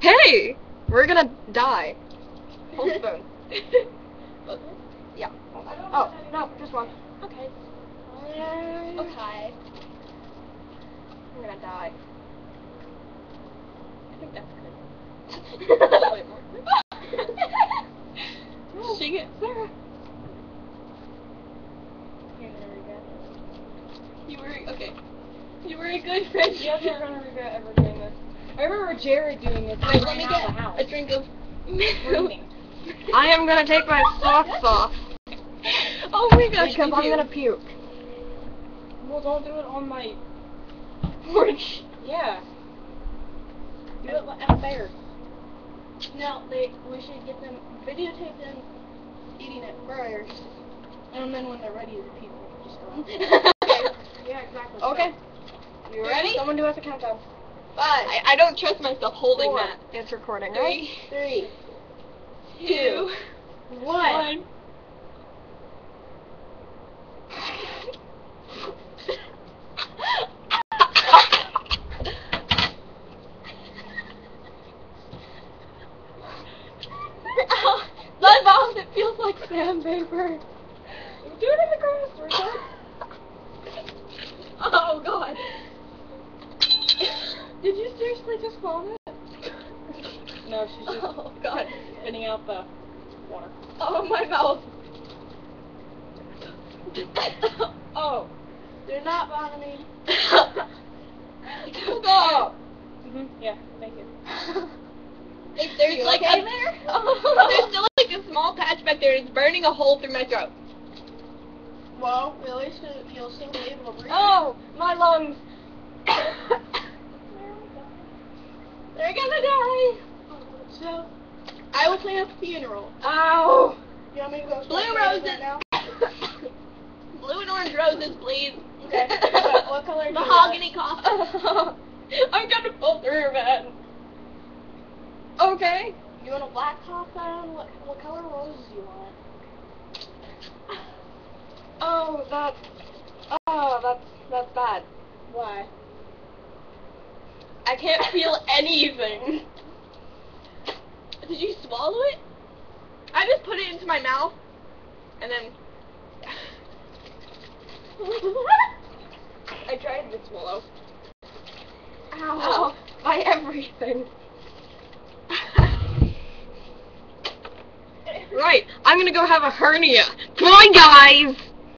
Hey! We're gonna die. Hold the phone. Yeah. Oh, no, just one. Okay. Okay. I'm gonna die. I think that's good. Wait more. Sing it, Sarah. You're gonna regret it. You were a good friend. You guys are gonna regret ever doing this. I remember Jared doing this. Wait, let me get a drink of milk. I am gonna take my socks off. Oh my gosh, Because I'm gonna puke. Well, don't do it on my porch. Yeah. Do it out there. No, we should get them, videotape them eating it first. And then when they're ready, the people just go out. Yeah, exactly. Okay. You ready? Someone do us a countdown. 5. I don't trust myself holding 4. that. It's recording, right? 3, 2, 1. My mouth, it feels like sandpaper. Do it in the grass, Rachel. Oh god. Did you seriously just vomit? No, she's just Oh god. spitting out the water. Oh, my mouth. Oh. They're not vomiting. Stop. Yeah, thank you. There's like okay a, there? there's still like a small patch back there. It's burning a hole through my throat. Well, at least you'll still be able to breathe. Oh, my lungs. They're gonna die. So, I will plan a funeral. Ow. you want me to go Blue start roses. right now? Blue and orange roses, please. Okay. What color do you Mahogany coffin. I'm gonna pull through, man. Okay. You want a black coffin? What color roses do you want? That's bad. Why? I can't feel anything. Did you swallow it? I just put it into my mouth, and then I tried to swallow. Ow. My everything. Right, I'm gonna go have a hernia. Bye, guys!